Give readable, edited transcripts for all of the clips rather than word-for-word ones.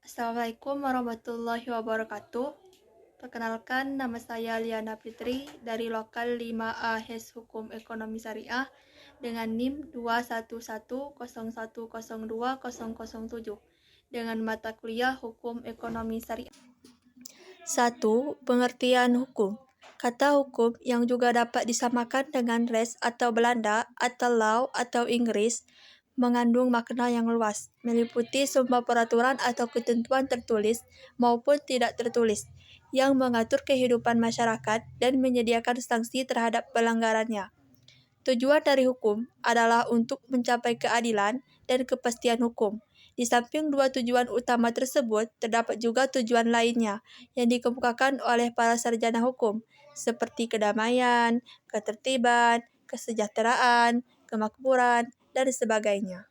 Assalamualaikum warahmatullahi wabarakatuh. Perkenalkan, nama saya Liana Fitri dari Lokal 5A HES Hukum Ekonomi Syariah dengan NIM 21101020007 dengan mata kuliah Hukum Ekonomi Syariah. 1. Pengertian hukum. Kata hukum yang juga dapat disamakan dengan res atau Belanda atau law atau Inggris mengandung makna yang luas, meliputi semua peraturan atau ketentuan tertulis maupun tidak tertulis yang mengatur kehidupan masyarakat dan menyediakan sanksi terhadap pelanggarannya. Tujuan dari hukum adalah untuk mencapai keadilan dan kepastian hukum. Di samping dua tujuan utama tersebut, terdapat juga tujuan lainnya yang dikemukakan oleh para sarjana hukum, seperti kedamaian, ketertiban, kesejahteraan, kemakmuran, dan sebagainya.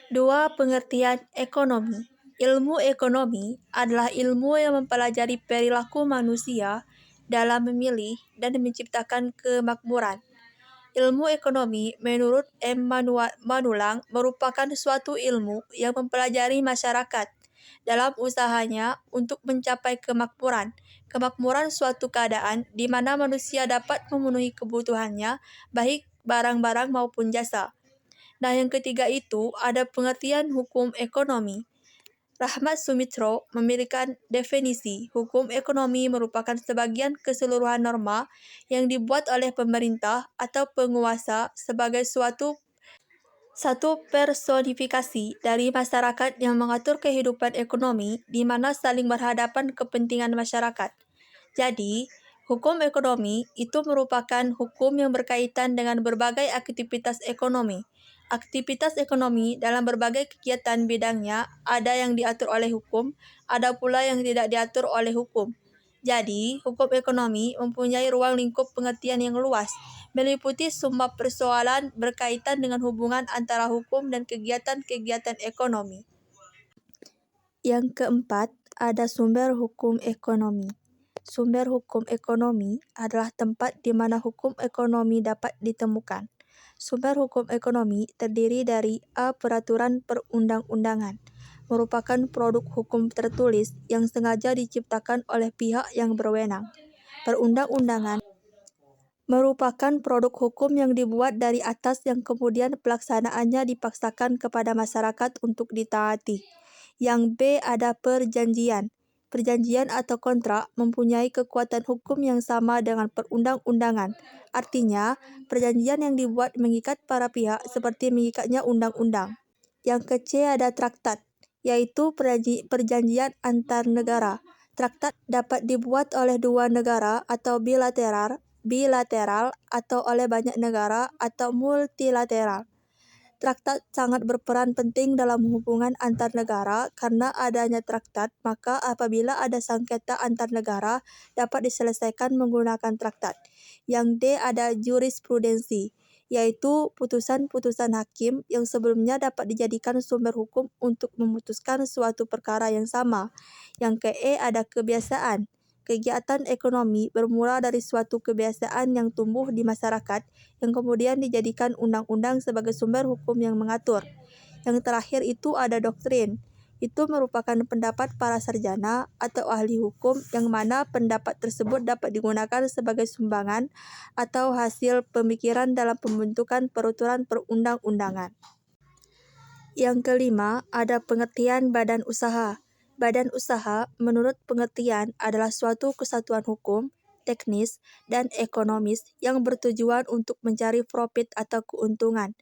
2. Pengertian ekonomi. Ilmu ekonomi adalah ilmu yang mempelajari perilaku manusia dalam memilih dan menciptakan kemakmuran. Ilmu ekonomi menurut M. Manulang merupakan suatu ilmu yang mempelajari masyarakat dalam usahanya untuk mencapai kemakmuran. Kemakmuran suatu keadaan di mana manusia dapat memenuhi kebutuhannya, baik barang-barang maupun jasa. Nah, yang ketiga itu ada pengertian hukum ekonomi. Rahmat Sumitro memberikan definisi, hukum ekonomi merupakan sebagian keseluruhan norma yang dibuat oleh pemerintah atau penguasa sebagai satu personifikasi dari masyarakat yang mengatur kehidupan ekonomi di mana saling berhadapan kepentingan masyarakat. Jadi, hukum ekonomi itu merupakan hukum yang berkaitan dengan berbagai aktivitas ekonomi. Aktivitas ekonomi dalam berbagai kegiatan bidangnya ada yang diatur oleh hukum, ada pula yang tidak diatur oleh hukum. Jadi, hukum ekonomi mempunyai ruang lingkup pengertian yang luas, meliputi semua persoalan berkaitan dengan hubungan antara hukum dan kegiatan-kegiatan ekonomi. Yang keempat, ada sumber hukum ekonomi. Sumber hukum ekonomi adalah tempat di mana hukum ekonomi dapat ditemukan. Sumber hukum ekonomi terdiri dari A. Peraturan perundang-undangan, merupakan produk hukum tertulis yang sengaja diciptakan oleh pihak yang berwenang. Perundang-undangan merupakan produk hukum yang dibuat dari atas yang kemudian pelaksanaannya dipaksakan kepada masyarakat untuk ditaati. Yang B. Ada perjanjian. Perjanjian atau kontrak mempunyai kekuatan hukum yang sama dengan perundang-undangan. Artinya, perjanjian yang dibuat mengikat para pihak seperti mengikatnya undang-undang. Yang ke-C ada traktat, yaitu perjanjian antar negara. Traktat dapat dibuat oleh dua negara atau bilateral atau oleh banyak negara atau multilateral. Traktat sangat berperan penting dalam hubungan antar negara karena adanya traktat, maka apabila ada sengketa antar negara dapat diselesaikan menggunakan traktat. Yang D ada jurisprudensi, yaitu putusan-putusan hakim yang sebelumnya dapat dijadikan sumber hukum untuk memutuskan suatu perkara yang sama. Yang ke-E ada kebiasaan. Kegiatan ekonomi bermula dari suatu kebiasaan yang tumbuh di masyarakat yang kemudian dijadikan undang-undang sebagai sumber hukum yang mengatur. Yang terakhir itu ada doktrin. Itu merupakan pendapat para sarjana atau ahli hukum yang mana pendapat tersebut dapat digunakan sebagai sumbangan atau hasil pemikiran dalam pembentukan peraturan perundang-undangan. Yang kelima, ada pengertian badan usaha. Badan usaha, menurut pengertian, adalah suatu kesatuan hukum, teknis, dan ekonomis yang bertujuan untuk mencari profit atau keuntungan.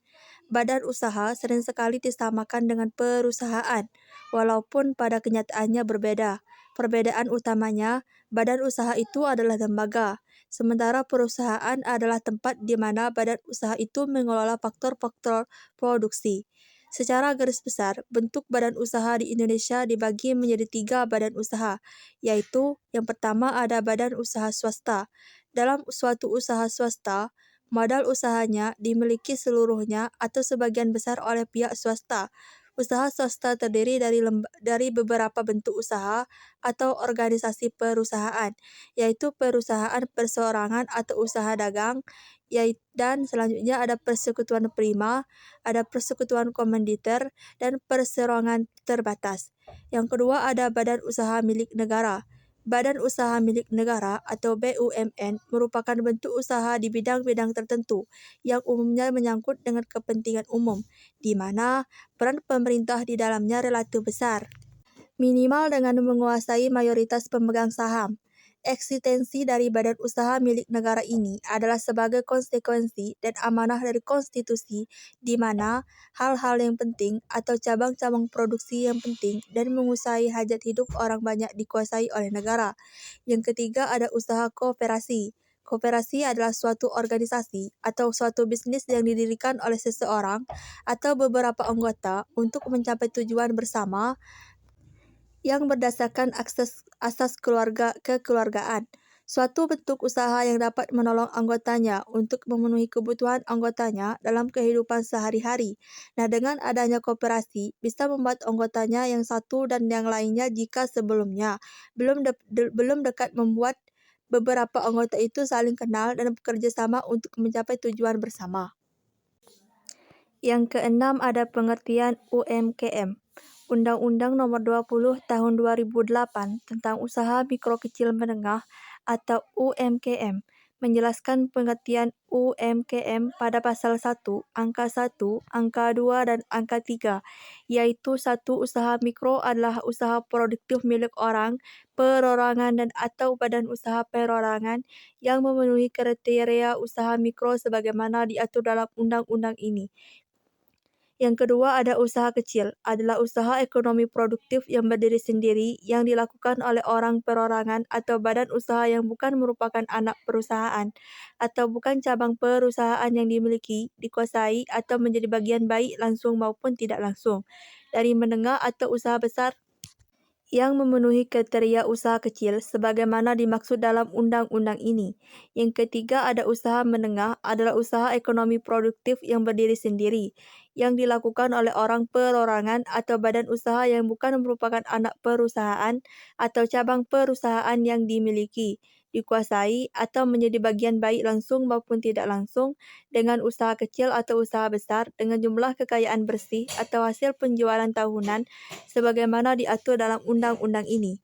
Badan usaha sering sekali disamakan dengan perusahaan, walaupun pada kenyataannya berbeda. Perbedaan utamanya, badan usaha itu adalah lembaga, sementara perusahaan adalah tempat di mana badan usaha itu mengelola faktor-faktor produksi. Secara garis besar, bentuk badan usaha di Indonesia dibagi menjadi 3 badan usaha, yaitu yang pertama ada badan usaha swasta. Dalam suatu usaha swasta, modal usahanya dimiliki seluruhnya atau sebagian besar oleh pihak swasta. Usaha swasta terdiri dari beberapa bentuk usaha atau organisasi perusahaan, yaitu perusahaan perseorangan atau usaha dagang, dan selanjutnya ada persekutuan prima, ada persekutuan komanditer, dan perseroangan terbatas. Yang kedua ada badan usaha milik negara. Badan usaha milik negara atau BUMN merupakan bentuk usaha di bidang-bidang tertentu yang umumnya menyangkut dengan kepentingan umum, di mana peran pemerintah di dalamnya relatif besar, minimal dengan menguasai mayoritas pemegang saham. Eksistensi dari badan usaha milik negara ini adalah sebagai konsekuensi dan amanah dari konstitusi di mana hal-hal yang penting atau cabang-cabang produksi yang penting dan menguasai hajat hidup orang banyak dikuasai oleh negara. Yang ketiga ada usaha kooperasi. Kooperasi adalah suatu organisasi atau suatu bisnis yang didirikan oleh seseorang atau beberapa anggota untuk mencapai tujuan bersama yang berdasarkan asas kekeluargaan. Suatu bentuk usaha yang dapat menolong anggotanya untuk memenuhi kebutuhan anggotanya dalam kehidupan sehari-hari. Nah, dengan adanya koperasi, bisa membuat anggotanya yang satu dan yang lainnya jika sebelumnya belum dekat membuat beberapa anggota itu saling kenal dan bekerja sama untuk mencapai tujuan bersama. Yang keenam ada pengertian UMKM. Undang-Undang Nomor 20 Tahun 2008 tentang Usaha Mikro Kecil Menengah atau UMKM menjelaskan pengertian UMKM pada pasal 1, angka 1, angka 2, dan angka 3, yaitu 1. Usaha mikro adalah usaha produktif milik orang, perorangan dan atau badan usaha perorangan yang memenuhi kriteria usaha mikro sebagaimana diatur dalam undang-undang ini. Yang kedua ada usaha kecil, adalah usaha ekonomi produktif yang berdiri sendiri yang dilakukan oleh orang perorangan atau badan usaha yang bukan merupakan anak perusahaan atau bukan cabang perusahaan yang dimiliki, dikuasai, atau menjadi bagian baik langsung maupun tidak langsung dari menengah atau usaha besar yang memenuhi kriteria usaha kecil sebagaimana dimaksud dalam undang-undang ini. Yang ketiga ada usaha menengah adalah usaha ekonomi produktif yang berdiri sendiri yang dilakukan oleh orang perorangan atau badan usaha yang bukan merupakan anak perusahaan atau cabang perusahaan yang dimiliki, dikuasai, atau menjadi bagian baik langsung maupun tidak langsung dengan usaha kecil atau usaha besar dengan jumlah kekayaan bersih atau hasil penjualan tahunan sebagaimana diatur dalam undang-undang ini.